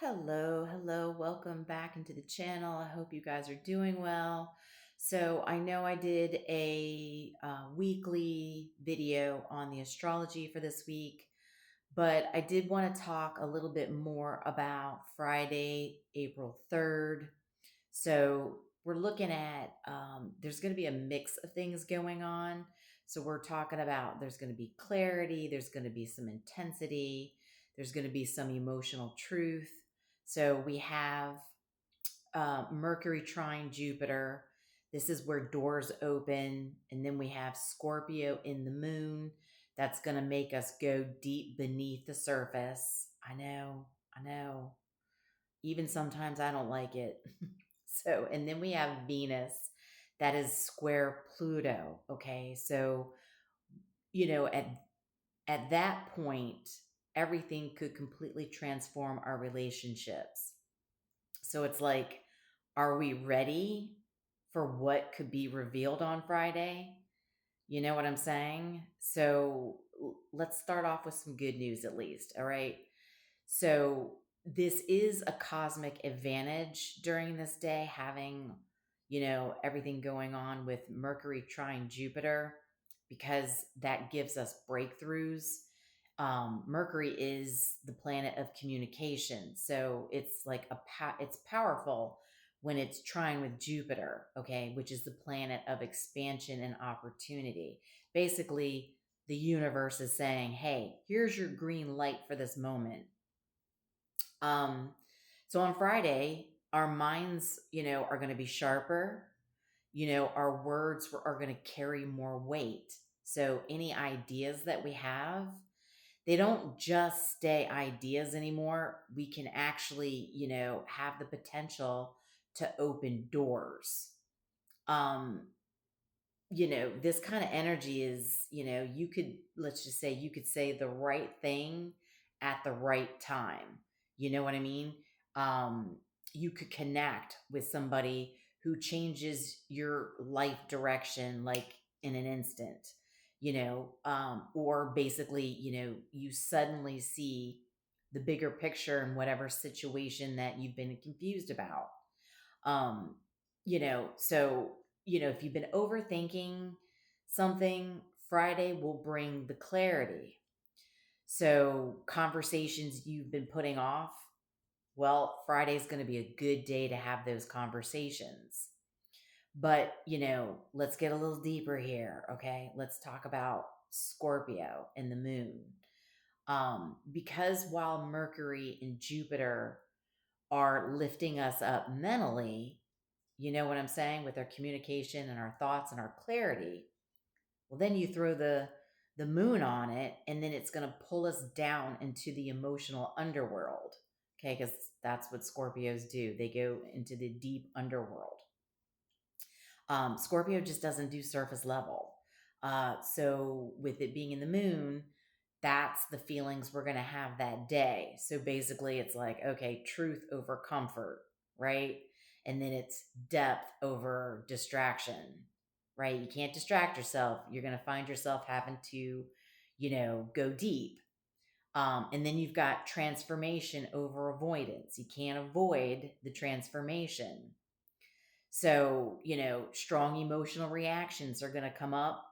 Hello, welcome back into the channel. I hope you guys are doing well. So I know I did a weekly video on the astrology for this week, but I did want to talk a little bit more about Friday, April 3rd. So we're looking at, there's going to be a mix of things going on. So we're talking about there's going to be clarity, there's going to be some intensity, there's going to be some emotional truth. So we have Mercury trine Jupiter. This is where doors open. And then we have Scorpio in the moon. That's going to make us go deep beneath the surface. I know. Even sometimes I don't like it. So, and then we have Venus that is square Pluto. Okay. So, you know, at that point, everything could completely transform our relationships. So it's like, are we ready for what could be revealed on Friday? You know what I'm saying? So let's start off with some good news at least. All right. So this is a cosmic advantage during this day, having, everything going on with Mercury trine Jupiter, because that gives us breakthroughs. Mercury is the planet of communication. So it's like it's powerful when it's trine with Jupiter, okay, which is the planet of expansion and opportunity. Basically, the universe is saying, hey, here's your green light for this moment. Um, so on Friday, our minds, are going to be sharper. Our words are going to carry more weight. So any ideas that we have, they don't just stay ideas anymore. We can actually, have the potential to open doors. Um, this kind of energy is, let's just say you could say the right thing at the right time. You know what I mean? Um, you could connect with somebody who changes your life direction like in an instant, or basically, you suddenly see the bigger picture in whatever situation that you've been confused about. Um, so, if you've been overthinking something, Friday will bring the clarity. So, conversations you've been putting off, well, Friday's going to be a good day to have those conversations. But, let's get a little deeper here, okay? Let's talk about Scorpio and the moon. Because while Mercury and Jupiter are lifting us up mentally, you know what I'm saying, with our communication and our thoughts and our clarity, well, then you throw the moon on it, and then it's going to pull us down into the emotional underworld. Okay, because that's what Scorpios do. They go into the deep underworld. Scorpio just doesn't do surface level. So with it being in the moon, that's the feelings we're going to have that day. So basically, it's like, okay, truth over comfort, right? And then it's depth over distraction, right? You can't distract yourself. You're going to find yourself having to, go deep. And then you've got transformation over avoidance. You can't avoid the transformation. So, strong emotional reactions are going to come up.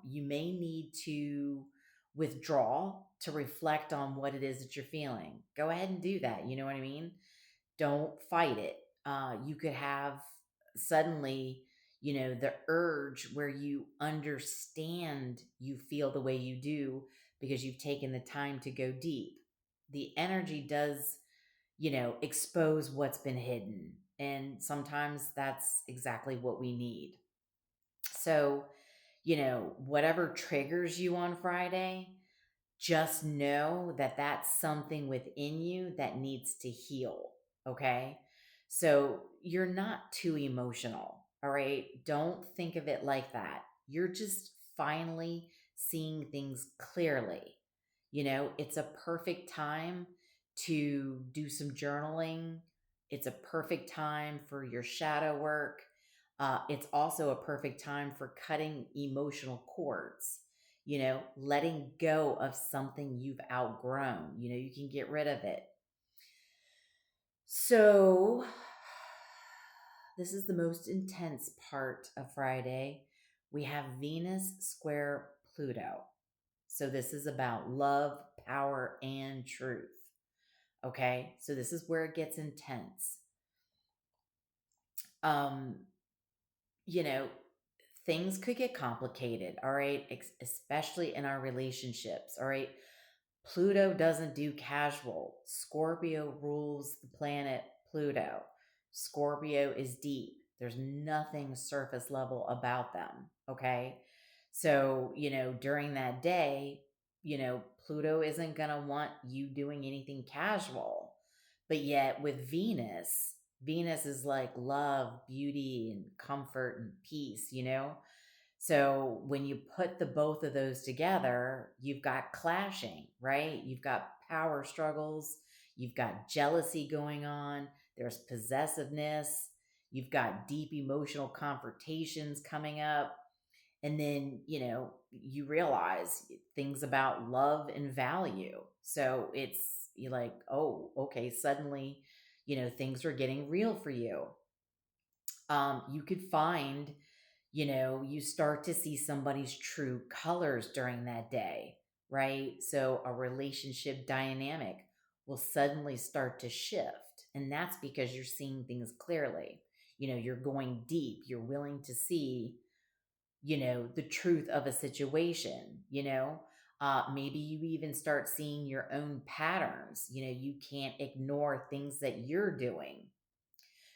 You may need to withdraw to reflect on what it is that you're feeling. Go ahead and do that. You know what I mean? Don't fight it. You could have suddenly, the urge where you understand you feel the way you do because you've taken the time to go deep. The energy does, expose what's been hidden. And sometimes that's exactly what we need. So, whatever triggers you on Friday, just know that that's something within you that needs to heal. Okay. So you're not too emotional. All right. Don't think of it like that. You're just finally seeing things clearly. It's a perfect time to do some journaling. It's a perfect time for your shadow work. It's also a perfect time for cutting emotional cords, letting go of something you've outgrown. You can get rid of it. So, this is the most intense part of Friday. We have Venus square Pluto. So, this is about love, power, and truth. Okay. So, this is where it gets intense. Um, you know, things could get complicated. All right. Especially in our relationships. All right. Pluto doesn't do casual. Scorpio rules the planet Pluto. Scorpio is deep. There's nothing surface level about them. Okay. So, during that day, Pluto isn't going to want you doing anything casual. But yet with Venus, Venus is like love, beauty, and comfort and peace. So when you put the both of those together, you've got clashing, right? You've got power struggles, you've got jealousy going on, there's possessiveness, you've got deep emotional confrontations coming up. And then, you realize things about love and value. So you're like, oh, okay, suddenly, things are getting real for you. You could find, you start to see somebody's true colors during that day, right? So a relationship dynamic will suddenly start to shift. And that's because you're seeing things clearly. You're going deep, you're willing to see, the truth of a situation. Maybe you even start seeing your own patterns. You can't ignore things that you're doing.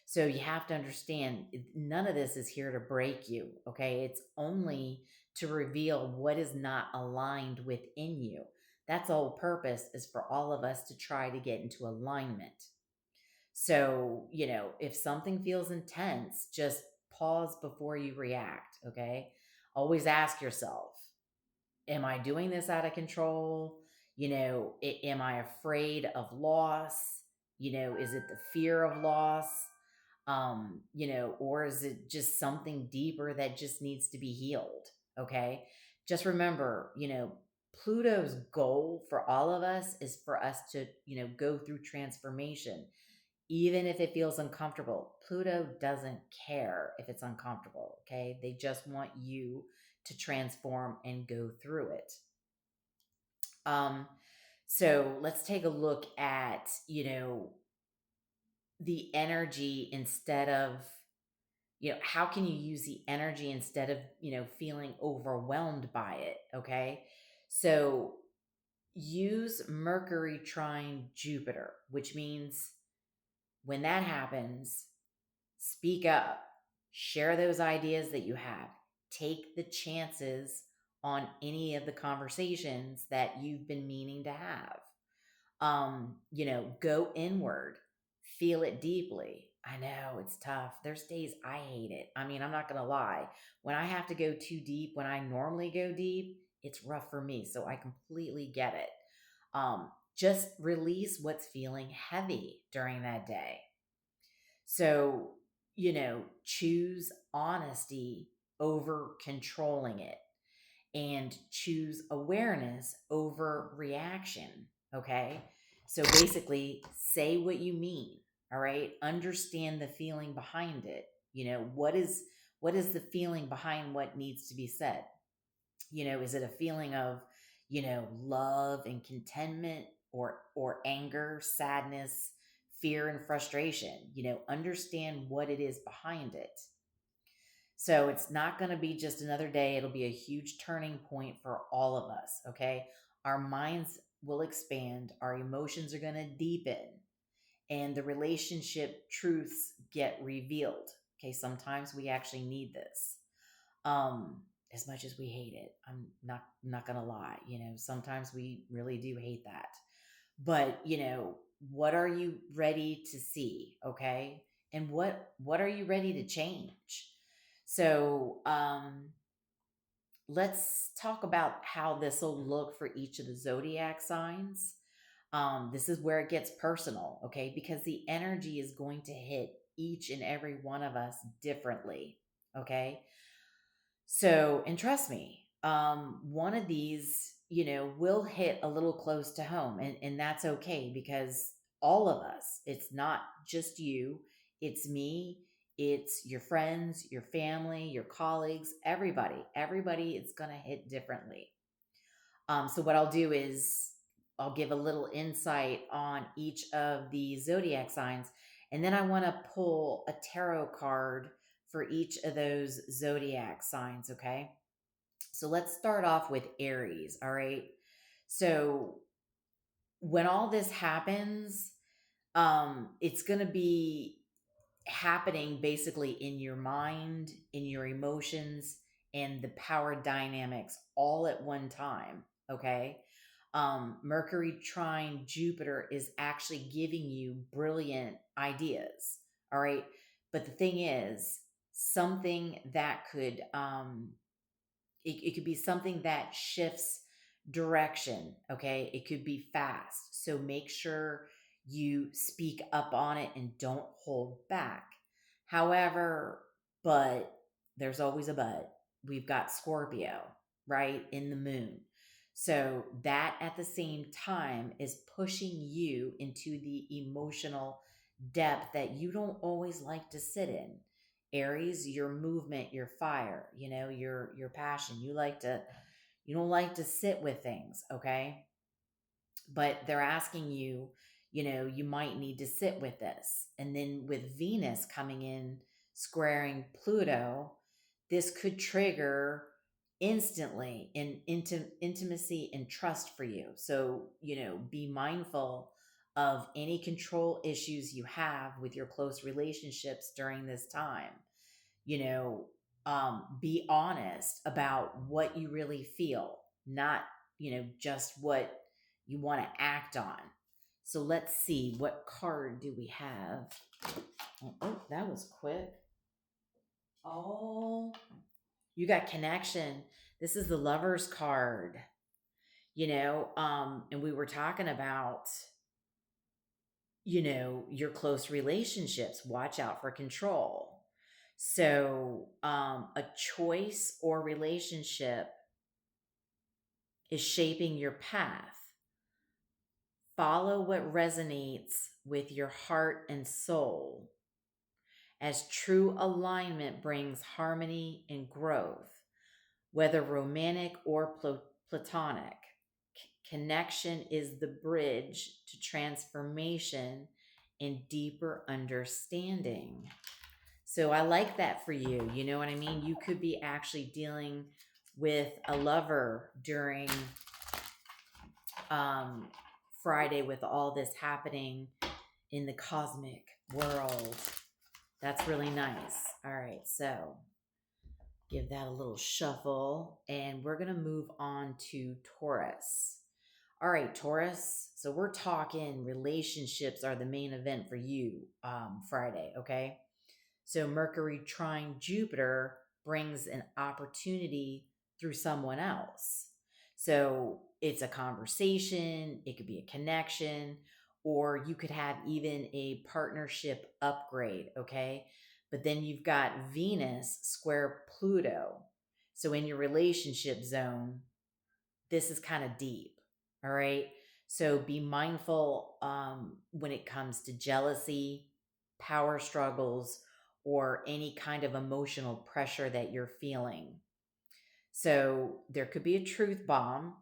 So you have to understand none of this is here to break you, okay? It's only to reveal what is not aligned within you. That's the whole purpose, is for all of us to try to get into alignment. So, if something feels intense, just pause before you react, okay? Always ask yourself, am I doing this out of control? Am I afraid of loss? Is it the fear of loss? Or is it just something deeper that just needs to be healed? Okay. Just remember, Pluto's goal for all of us is for us to, go through transformation, even if it feels uncomfortable. Pluto doesn't care if it's uncomfortable. Okay. They just want you to transform and go through it. Um, so let's take a look at, the energy instead of, how can you use the energy instead of, feeling overwhelmed by it? Okay. So use Mercury trine Jupiter, which means when that happens, speak up, share those ideas that you have, take the chances on any of the conversations that you've been meaning to have. Go inward, feel it deeply. I know it's tough. There's days I hate it. I mean, I'm not going to lie. When I have to go too deep, when I normally go deep, it's rough for me. So I completely get it. Just release what's feeling heavy during that day. So, choose honesty over controlling it, and choose awareness over reaction. Okay. So basically, say what you mean. All right. Understand the feeling behind it. What is the feeling behind what needs to be said? Is it a feeling of, love and contentment, or anger, sadness, fear, and frustration? Understand what it is behind it. So it's not going to be just another day. It'll be a huge turning point for all of us. Okay. Our minds will expand, our emotions are going to deepen, and the relationship truths get revealed. Okay. Sometimes we actually need this. As much as we hate it, I'm not going to lie. Sometimes we really do hate that. But, what are you ready to see? Okay. And what are you ready to change? So, let's talk about how this will look for each of the zodiac signs. This is where it gets personal, okay? Because the energy is going to hit each and every one of us differently, okay? So, and trust me, one of these, will hit a little close to home, and that's okay, because all of us. It's not just you, it's me, it's your friends, your family, your colleagues, everybody. Everybody is going to hit differently. So what I'll do is I'll give a little insight on each of the zodiac signs, and then I want to pull a tarot card for each of those zodiac signs, okay? So let's start off with Aries, all right? So when all this happens, it's going to be happening basically in your mind, in your emotions, and the power dynamics all at one time, okay? Mercury trine Jupiter is actually giving you brilliant ideas, all right? But the thing is, something that could it could be something that shifts direction, okay? It could be fast. So make sure you speak up on it and don't hold back. However, but there's always a but. We've got Scorpio, right, in the moon. So that at the same time is pushing you into the emotional depth that you don't always like to sit in. Aries, your movement, your fire, your passion. You don't like to sit with things, okay? But they're asking you, you might need to sit with this. And then with Venus coming in squaring Pluto, this could trigger instantly in intimacy and trust for you. So, be mindful of any control issues you have with your close relationships during this time. You know, be honest about what you really feel, not, just what you want to act on. So let's see, what card do we have? Oh, that was quick. Oh, you got connection. This is the Lover's card, and we were talking about, your close relationships. Watch out for control. So, a choice or relationship is shaping your path. Follow what resonates with your heart and soul, as true alignment brings harmony and growth, whether romantic or platonic. Connection is the bridge to transformation and deeper understanding. So I like that for you. You know what I mean? You could be actually dealing with a lover during Friday with all this happening in the cosmic world. That's really nice. All right, so give that a little shuffle, and we're going to move on to Taurus. All right, Taurus. So we're talking relationships are the main event for you Friday, okay? So Mercury trine Jupiter brings an opportunity through someone else. So it's a conversation, it could be a connection, or you could have even a partnership upgrade, okay? But then you've got Venus square Pluto. So in your relationship zone, this is kind of deep, all right? So be mindful when it comes to jealousy, power struggles, or any kind of emotional pressure that you're feeling. So there could be a truth bomb.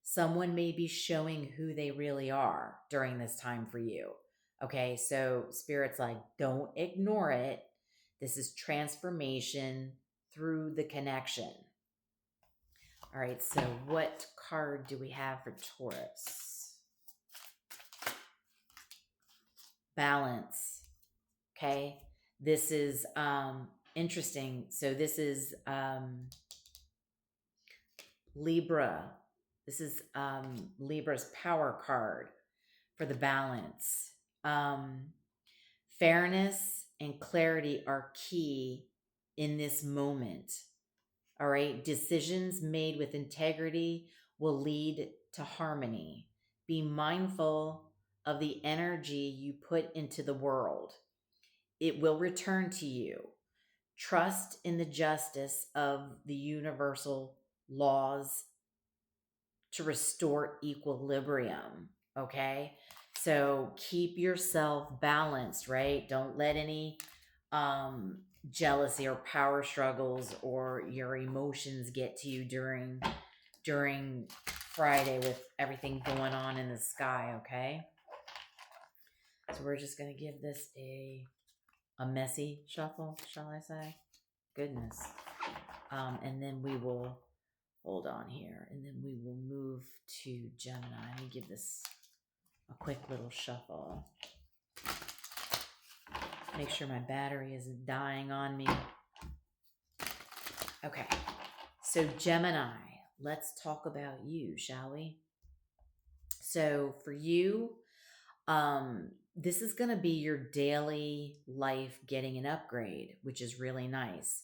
Someone may be showing who they really are during this time for you. Okay, so Spirit's like, don't ignore it. This is transformation through the connection. All right, so what card do we have for Taurus? Balance. Okay, this is interesting. So this is Libra. This is Libra's power card for the balance. Fairness and clarity are key in this moment. All right. Decisions made with integrity will lead to harmony. Be mindful of the energy you put into the world. It will return to you. Trust in the justice of the universal laws to restore equilibrium. Okay. So keep yourself balanced, right? Don't let any jealousy or power struggles or your emotions get to you during Friday with everything going on in the sky, okay? So we're just going to give this a messy shuffle, shall I say? Goodness. And then we will, hold on here, and then we will move to Gemini. Let me give this a quick little shuffle. Make sure my battery isn't dying on me. Okay, so Gemini, let's talk about you, shall we? So for you, this is going to be your daily life getting an upgrade, which is really nice.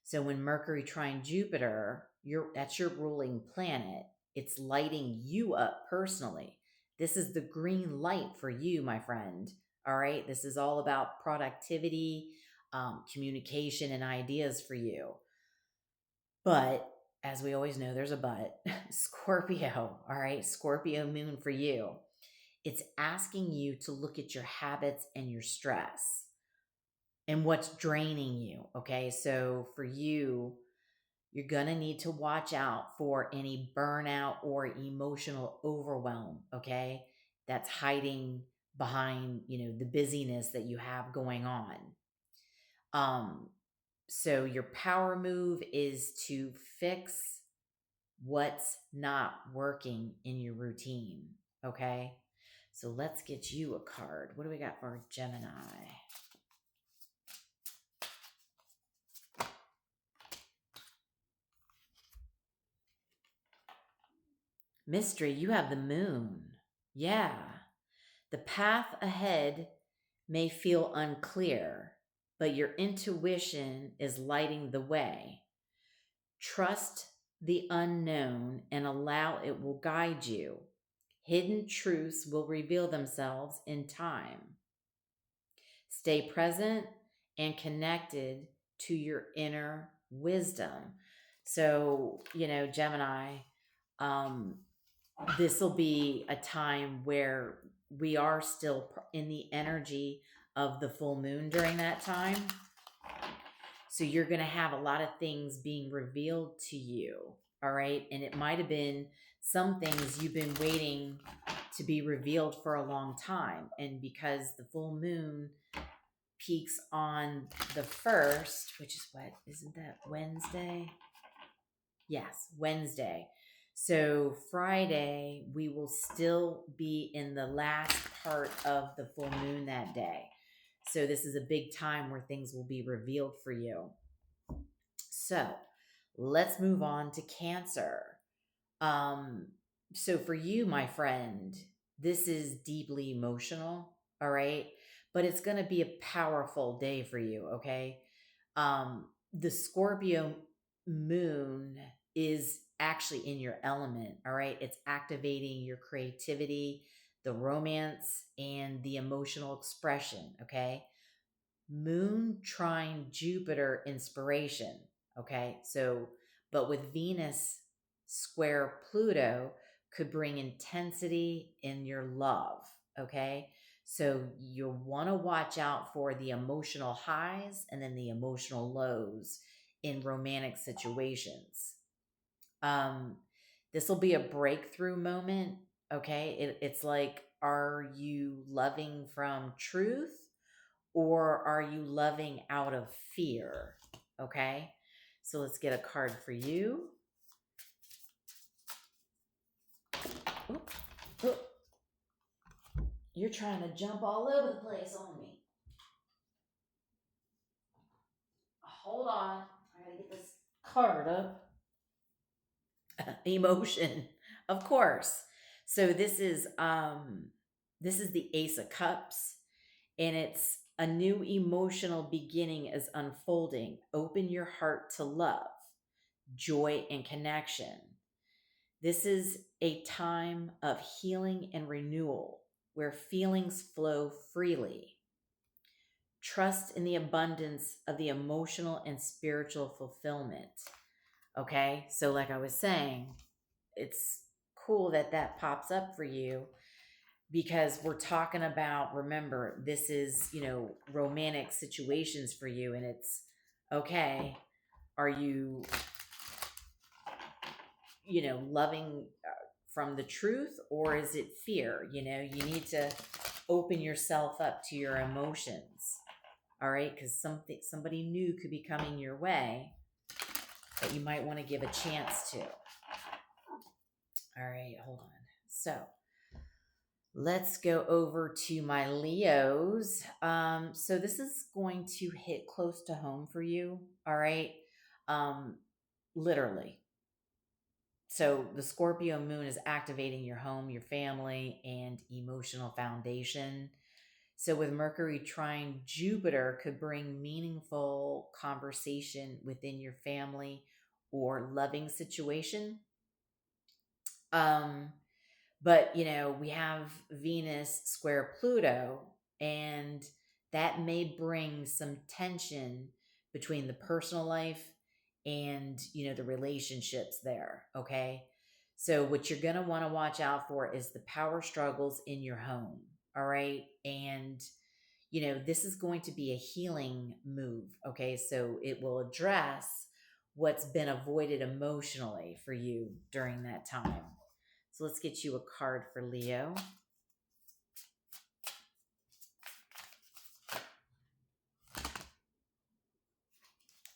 So when Mercury trine Jupiter, that's your ruling planet. It's lighting you up personally. This is the green light for you, my friend. All right. This is all about productivity, communication, and ideas for you. But as we always know, there's a but. Scorpio. All right. Scorpio moon for you. It's asking you to look at your habits and your stress and what's draining you. Okay. So for you, you're going to need to watch out for any burnout or emotional overwhelm. Okay. That's hiding behind, the busyness that you have going on. So your power move is to fix what's not working in your routine. Okay. So let's get you a card. What do we got for Gemini? Mystery, you have the moon. Yeah. The path ahead may feel unclear, but your intuition is lighting the way. Trust the unknown and allow it will guide you. Hidden truths will reveal themselves in time. Stay present and connected to your inner wisdom. So, Gemini, this will be a time where we are still in the energy of the full moon during that time. So you're going to have a lot of things being revealed to you. All right. And it might have been some things you've been waiting to be revealed for a long time. And because the full moon peaks on the 1st, which is isn't that Wednesday? Yes, Wednesday. So Friday, we will still be in the last part of the full moon that day. So this is a big time where things will be revealed for you. So let's move on to Cancer. So for you, my friend, this is deeply emotional, all right? But it's going to be a powerful day for you, okay? The Scorpio moon is actually in your element, all right? It's activating your creativity, the romance, and the emotional expression, okay? Moon trine Jupiter inspiration, okay? So, but with Venus square Pluto could bring intensity in your love, okay? So you'll want to watch out for the emotional highs and then the emotional lows in romantic situations. This will be a breakthrough moment, okay? It's like, are you loving from truth or are you loving out of fear? Okay? So let's get a card for you. Oop, oop. You're trying to jump all over the place on me. Hold on. I gotta get this card up. Emotion, of course. So this is the Ace of Cups, and it's a new emotional beginning is unfolding. Open your heart to love, joy, and connection. This is a time of healing and renewal where feelings flow freely. Trust in the abundance of the emotional and spiritual fulfillment. Okay, so like I was saying, it's cool that pops up for you because we're talking about, remember, this is, romantic situations for you, and it's okay. Are you, loving from the truth, or is it fear? You need to open yourself up to your emotions. All right, because somebody new could be coming your way that you might want to give a chance to. All right, hold on. So let's go over to my Leos. So this is going to hit close to home for you. All right. Literally. So the Scorpio moon is activating your home, your family, and emotional foundation. So with Mercury trine Jupiter could bring meaningful conversation within your family or loving situation. But we have Venus square Pluto, and that may bring some tension between the personal life and the relationships there. Okay. So what you're going to want to watch out for is the power struggles in your home. All right. And this is going to be a healing move. Okay. So it will address what's been avoided emotionally for you during that time. So let's get you a card for Leo.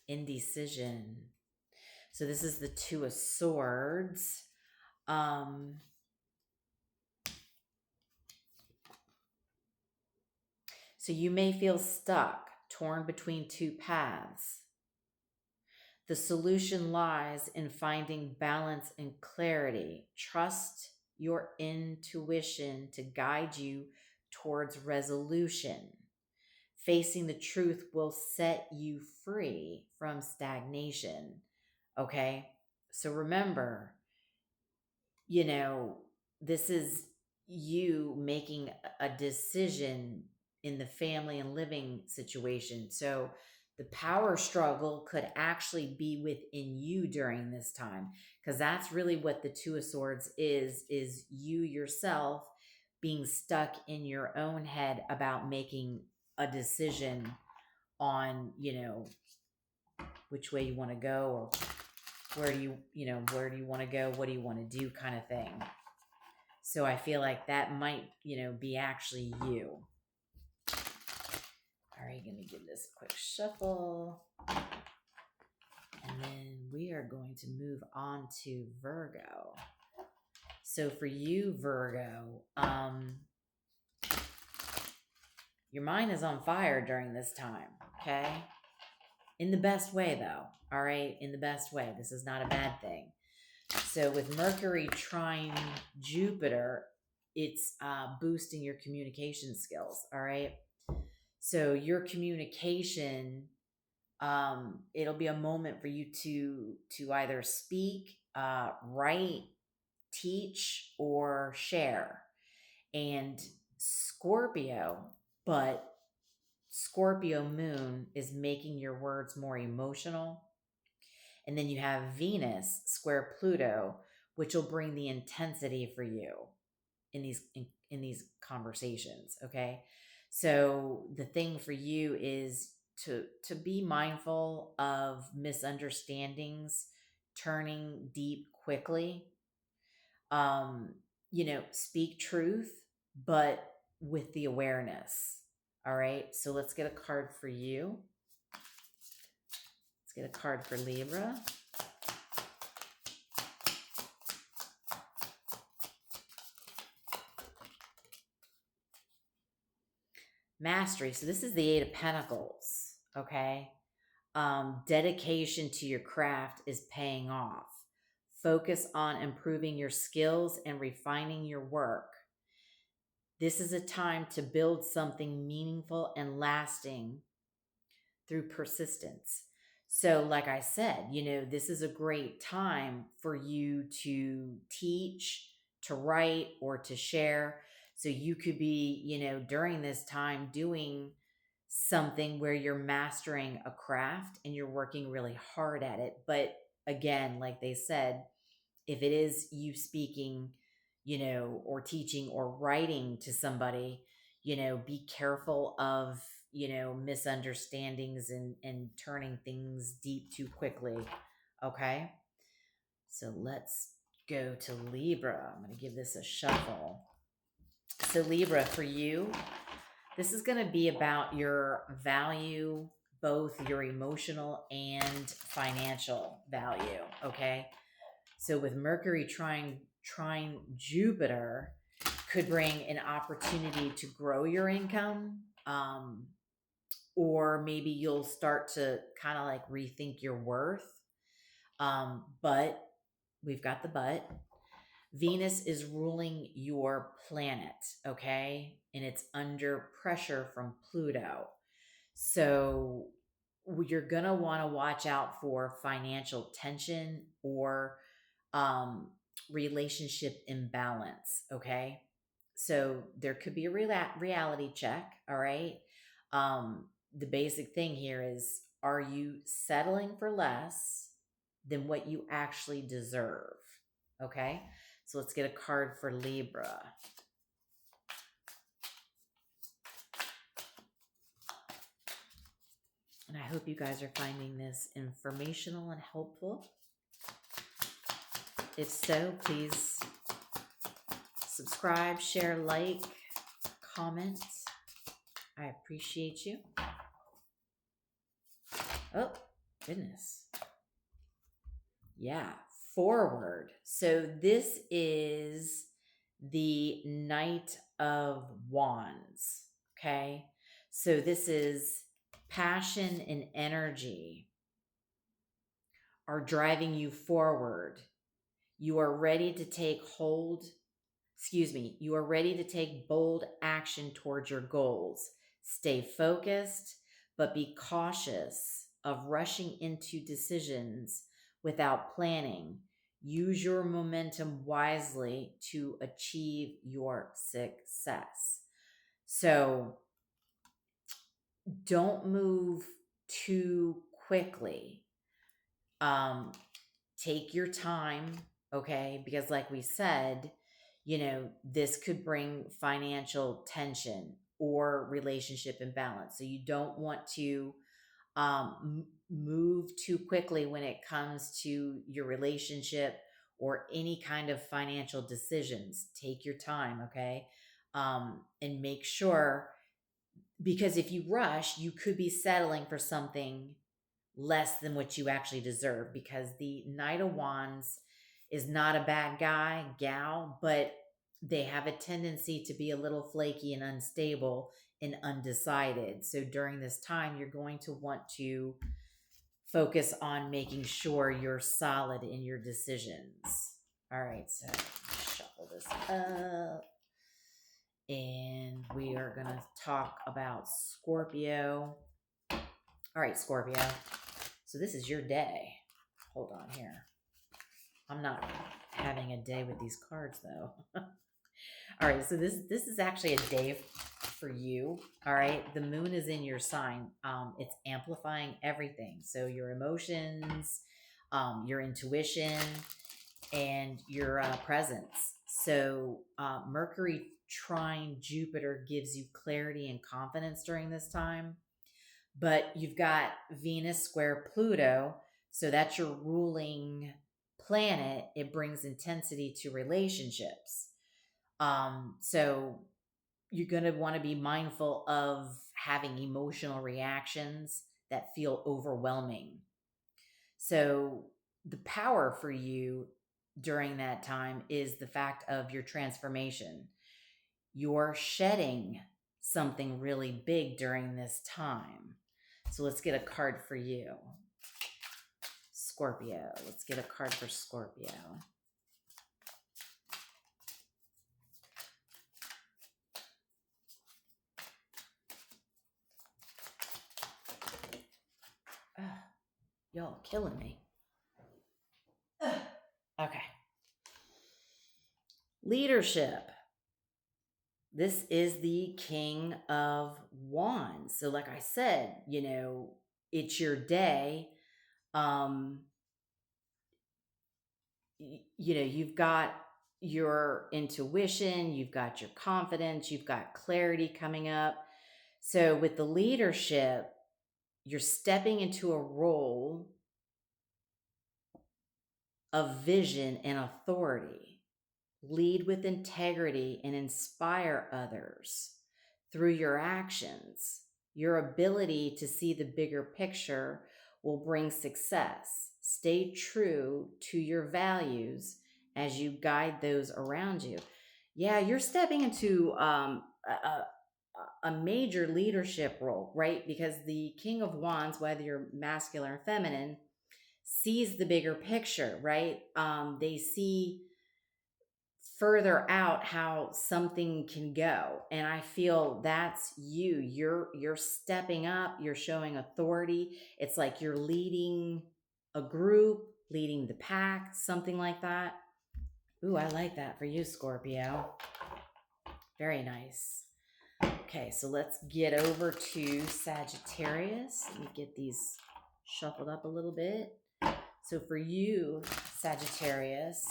Indecision. So this is the Two of Swords. So you may feel stuck, torn between two paths. The solution lies in finding balance and clarity. Trust your intuition to guide you towards resolution. Facing the truth will set you free from stagnation. Okay? So remember, this is you making a decision in the family and living situation. So the power struggle could actually be within you during this time, because that's really what the Two of Swords is you yourself being stuck in your own head about making a decision on, which way you want to go, or where do you want to go? What do you want to do, kind of thing. So I feel like that might, be actually you. All right, going to give this a quick shuffle. And then we are going to move on to Virgo. So for you, Virgo, your mind is on fire during this time, okay? In the best way, though, all right? In the best way. This is not a bad thing. So with Mercury trine Jupiter, it's boosting your communication skills, all right? So your communication, it'll be a moment for you to either speak, write, teach, or share. And Scorpio moon is making your words more emotional. And then you have Venus square Pluto, which will bring the intensity for you in these conversations. Okay. So the thing for you is to be mindful of misunderstandings turning deep quickly. Speak truth, but with the awareness. All right. So let's get a card for you. Let's get a card for Libra. Mastery. So this is the Eight of Pentacles. Okay. Dedication to your craft is paying off. Focus on improving your skills and refining your work. This is a time to build something meaningful and lasting through persistence. So like I said, this is a great time for you to teach, to write, or to share. So you could be, during this time doing something where you're mastering a craft and you're working really hard at it. But again, like they said, if it is you speaking, or teaching or writing to somebody, be careful of, misunderstandings and turning things deep too quickly. Okay. So let's go to Libra. I'm going to give this a shuffle. So Libra, for you, this is going to be about your value, both your emotional and financial value. Okay. So with Mercury trine Jupiter could bring an opportunity to grow your income, or maybe you'll start to kind of like rethink your worth. But we've got the but. Venus is ruling your planet, okay? And it's under pressure from Pluto. So you're going to want to watch out for financial tension or relationship imbalance, okay? So there could be a reality check, all right? The basic thing here is, are you settling for less than what you actually deserve, okay? So let's get a card for Libra. And I hope you guys are finding this informational and helpful. If so, please subscribe, share, like, comment. I appreciate you. Oh, goodness. Yeah, forward. So this is the Knight of Wands, okay? So this is passion and energy are driving you forward. You are ready to take you are ready to take bold action towards your goals. Stay focused, but be cautious of rushing into decisions without planning. Use your momentum wisely to achieve your success. So don't move too quickly. Take your time, okay? Because like we said, this could bring financial tension or relationship imbalance. So you don't want to move too quickly when it comes to your relationship or any kind of financial decisions. Take your time, okay? And make sure, because if you rush, you could be settling for something less than what you actually deserve, because the Knight of Wands is not a bad guy, gal, but they have a tendency to be a little flaky and unstable and undecided. So during this time, you're going to want to focus on making sure you're solid in your decisions. All right, so shuffle this up. And we are going to talk about Scorpio. All right, Scorpio. So this is your day. Hold on here. I'm not having a day with these cards though. All right, so this is actually a day for you. All right, the moon is in your sign. It's amplifying everything. So your emotions, your intuition, and your presence. So Mercury trine Jupiter gives you clarity and confidence during this time. But you've got Venus square Pluto, so that's your ruling planet. It brings intensity to relationships. So you're going to want to be mindful of having emotional reactions that feel overwhelming. So the power for you during that time is the fact of your transformation. You're shedding something really big during this time. So let's get a card for you. Scorpio. Let's get a card for Scorpio. Y'all killing me. Okay. Leadership. This is the King of Wands. So like I said, it's your day. You've got your intuition, you've got your confidence, you've got clarity coming up. So with the leadership, you're stepping into a role of vision and authority. Lead with integrity and inspire others through your actions. Your ability to see the bigger picture will bring success. Stay true to your values as you guide those around you. Yeah, you're stepping into a major leadership role, right? Because the King of Wands, whether you're masculine or feminine, sees the bigger picture, right? They see further out how something can go, and I feel that's you. You're stepping up, you're showing authority. It's like you're leading a group, leading the pack, something like that. Ooh, I like that for you, Scorpio. Very nice. Okay, so let's get over to Sagittarius. Let me get these shuffled up a little bit. So for you, Sagittarius,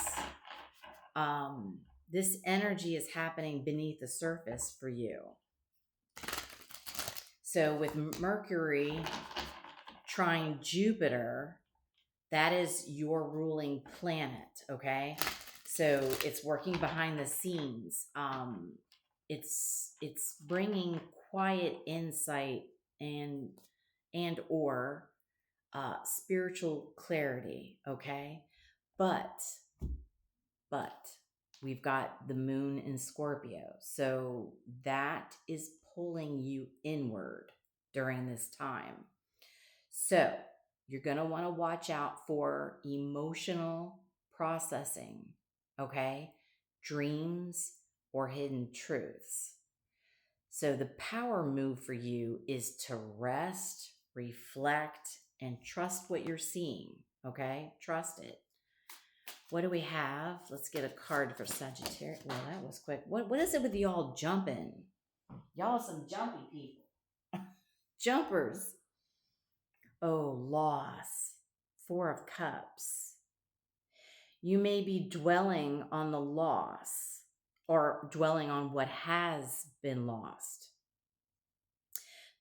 this energy is happening beneath the surface for you. So with Mercury trine Jupiter, that is your ruling planet, okay? So it's working behind the scenes. It's bringing quiet insight and or spiritual clarity, okay? But we've got the moon in Scorpio. So that is pulling you inward during this time. So you're going to want to watch out for emotional processing, okay? Dreams or hidden truths. So the power move for you is to rest, reflect, and trust what you're seeing, okay? Trust it. What do we have? Let's get a card for Sagittarius. Well, that was quick. What is it with y'all jumping? Y'all some jumpy people. Jumpers. Oh, loss. 4 of Cups. You may be dwelling on the loss or dwelling on what has been lost.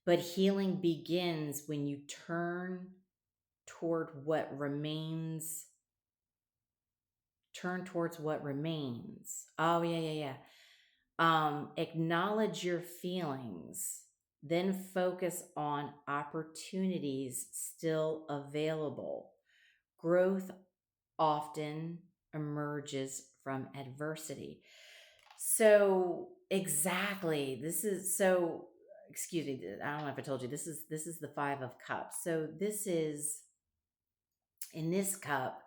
But healing begins when you turn toward what remains. Turn towards what remains. Oh, yeah. Acknowledge your feelings. Then focus on opportunities still available. Growth often emerges from adversity. So exactly, this is so, excuse me, I don't know if I told you, this is the 5 of Cups. So this is, in this cup,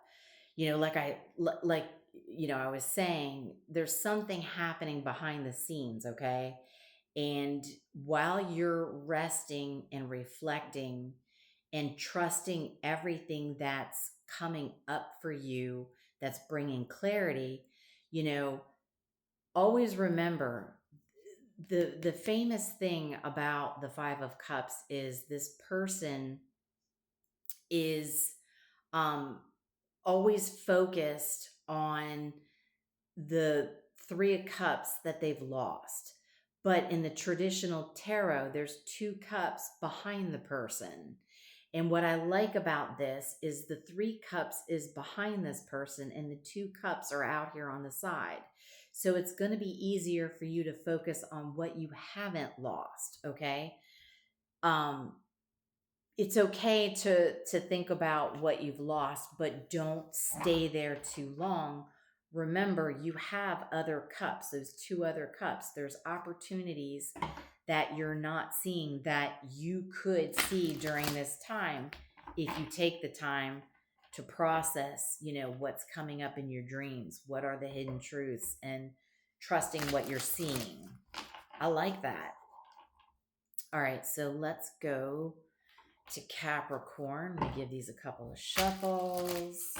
you know, I was saying, there's something happening behind the scenes, okay? And while you're resting and reflecting and trusting everything that's coming up for you, that's bringing clarity, you know, always remember the famous thing about the 5 of Cups is this person is always focused on the 3 of Cups that they've lost. But in the traditional tarot, there's 2 cups behind the person. And what I like about this is the 3 cups is behind this person and the 2 cups are out here on the side. So it's going to be easier for you to focus on what you haven't lost, okay? It's okay to think about what you've lost, but don't stay there too long. Remember, you have other cups, those 2 other cups. There's opportunities that you're not seeing that you could see during this time if you take the time to process, you know, what's coming up in your dreams. What are the hidden truths, and trusting what you're seeing. I like that. All right, so let's go to Capricorn. Let me give these a couple of shuffles.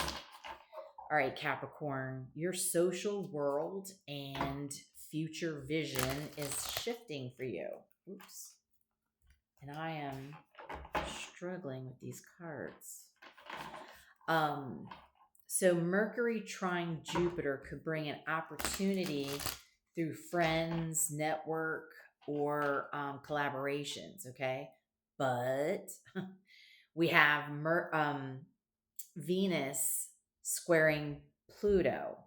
All right, Capricorn, your social world and future vision is shifting for you. Oops. And I am struggling with these cards. So Mercury trine Jupiter could bring an opportunity through friends, network, or collaborations. Okay, but we have Venus squaring Pluto,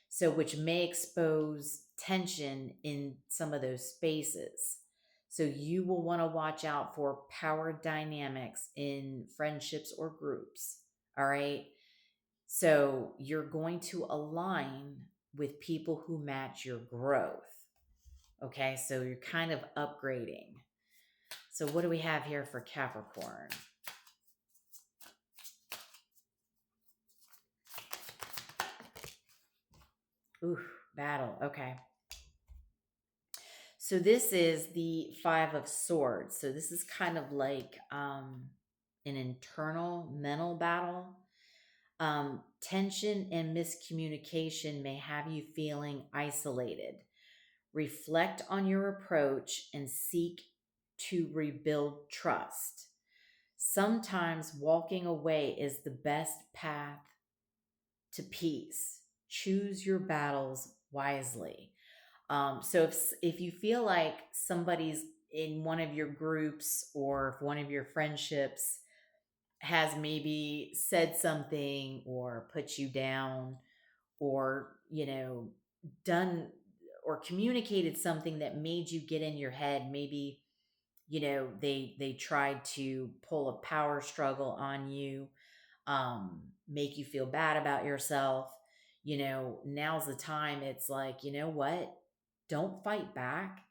so which may expose tension in some of those spaces. So you will want to watch out for power dynamics in friendships or groups. All right. So you're going to align with people who match your growth. Okay. So you're kind of upgrading. So what do we have here for Capricorn? Ooh, battle. Okay. So this is the Five of Swords. So this is kind of like an internal mental battle. Tension and miscommunication may have you feeling isolated. Reflect on your approach and seek to rebuild trust. Sometimes walking away is the best path to peace. Choose your battles wisely. So if you feel like somebody's in one of your groups or if one of your friendships has maybe said something or put you down or, done or communicated something that made you get in your head, maybe, they tried to pull a power struggle on you, make you feel bad about yourself, now's the time. It's like, you know what? Don't fight back.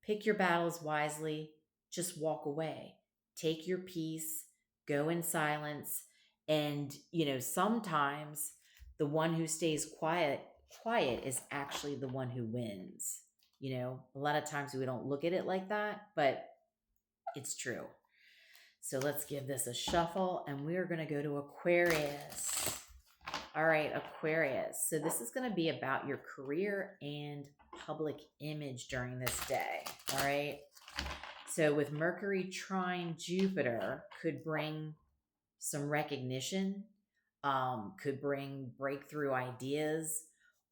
Pick your battles wisely. Just walk away. Take your peace. Go in silence. And, sometimes the one who stays quiet is actually the one who wins. A lot of times we don't look at it like that, but it's true. So let's give this a shuffle and we're going to go to Aquarius. All right, Aquarius. So this is going to be about your career and public image during this day. All right. So with Mercury trine Jupiter could bring some recognition, could bring breakthrough ideas,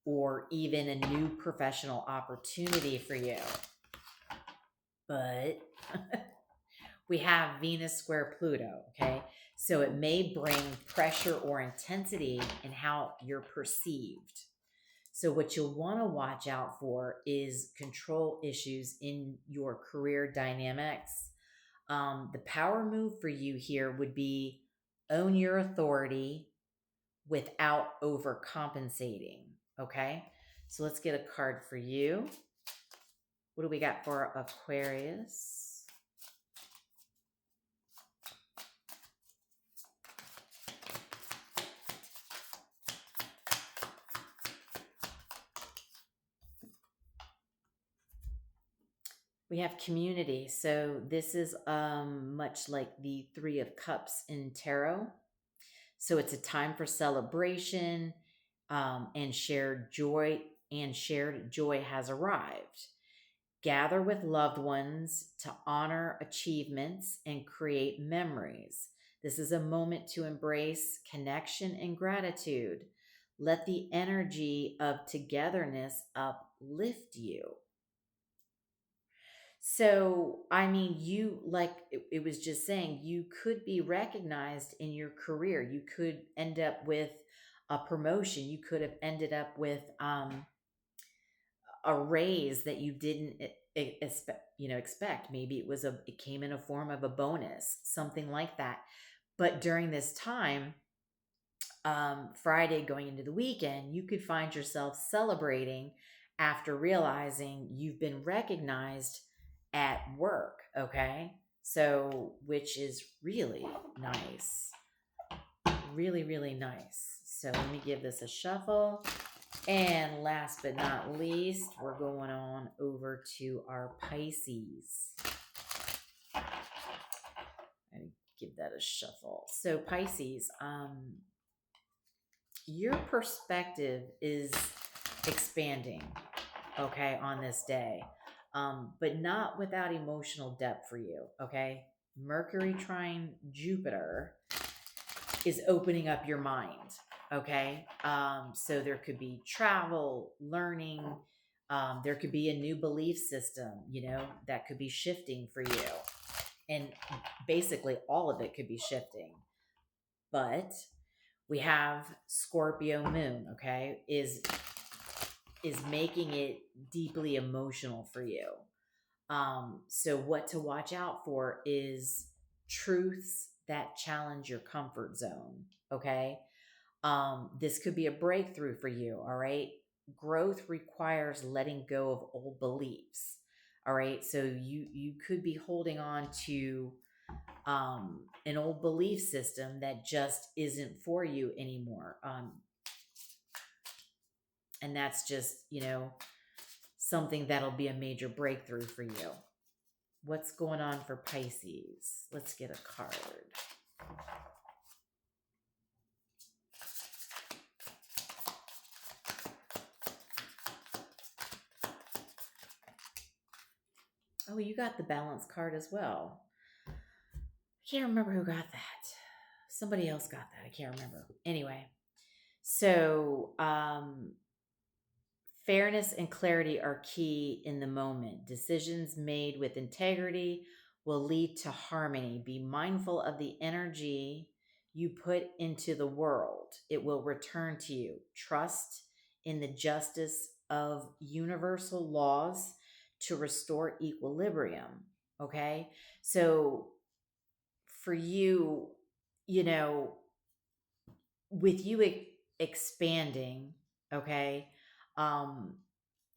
or even a new professional opportunity for you. But we have Venus square Pluto, okay? So it may bring pressure or intensity in how you're perceived. So what you'll want to watch out for is control issues in your career dynamics. The power move for you here would be own your authority without overcompensating, okay? So let's get a card for you. What do we got for Aquarius? We have community. So this is much like the Three of Cups in tarot. So it's a time for celebration and shared joy, and shared joy has arrived. Gather with loved ones to honor achievements and create memories. This is a moment to embrace connection and gratitude. Let the energy of togetherness uplift you. So, I mean, you like it was just saying, you could be recognized in your career. You could end up with a promotion. You could have ended up with a raise that you didn't expect. Maybe it came in a form of a bonus, something like that. But during this time, Friday going into the weekend, you could find yourself celebrating after realizing you've been recognized at work. Okay. So, which is really nice. Really, really nice. So let me give this a shuffle. And last but not least, we're going on over to our Pisces. I give that a shuffle. So Pisces, your perspective is expanding, okay, on this day, but not without emotional depth for you, okay? Mercury trine Jupiter is opening up your mind. Okay. So there could be travel, learning. There could be a new belief system, that could be shifting for you. And basically all of it could be shifting. But we have Scorpio moon, okay, is making it deeply emotional for you. So what to watch out for is truths that challenge your comfort zone, okay? This could be a breakthrough for you, all right? Growth requires letting go of old beliefs, all right? So you could be holding on to an old belief system that just isn't for you anymore. And that's just, something that'll be a major breakthrough for you. What's going on for Pisces? Let's get a card. Oh, you got the balance card as well. I can't remember who got that. Somebody else got that. I can't remember. Anyway, so fairness and clarity are key in the moment. Decisions made with integrity will lead to harmony. Be mindful of the energy you put into the world. It will return to you. Trust in the justice of universal laws to restore equilibrium. Okay. So for you, with you expanding, okay, um,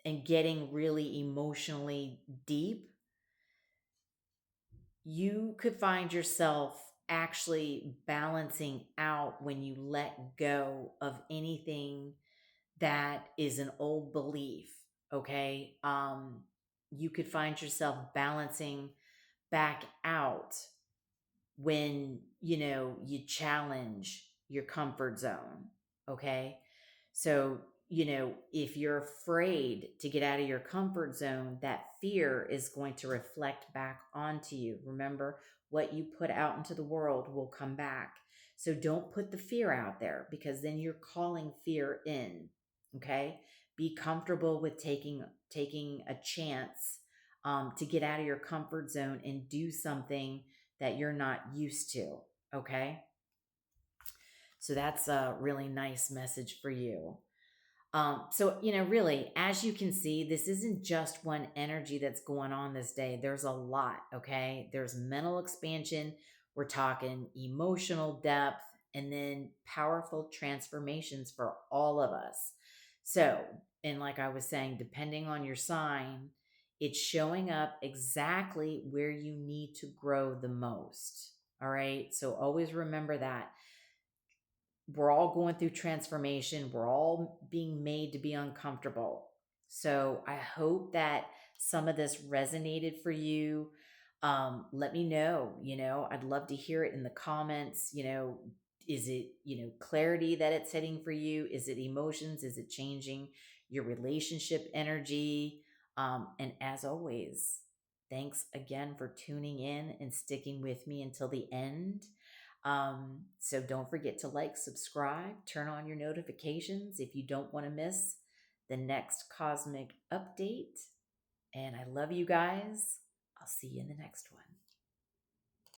and getting really emotionally deep, you could find yourself actually balancing out when you let go of anything that is an old belief, okay? You could find yourself balancing back out when, you challenge your comfort zone, okay? So, if you're afraid to get out of your comfort zone, that fear is going to reflect back onto you. Remember, what you put out into the world will come back. So don't put the fear out there, because then you're calling fear in, okay? Be comfortable with taking a chance to get out of your comfort zone and do something that you're not used to, okay? So that's a really nice message for you. So, really, as you can see, this isn't just one energy that's going on this day. There's a lot, okay? There's mental expansion. We're talking emotional depth, and then powerful transformations for all of us. So, and like I was saying, depending on your sign, it's showing up exactly where you need to grow the most. All right. So always remember that we're all going through transformation. We're all being made to be uncomfortable. So I hope that some of this resonated for you. Let me know, I'd love to hear it in the comments. Is it, clarity that it's hitting for you? Is it emotions? Is it changing your relationship energy? And as always, thanks again for tuning in and sticking with me until the end. So don't forget to like, subscribe, turn on your notifications if you don't want to miss the next cosmic update. And I love you guys. I'll see you in the next one.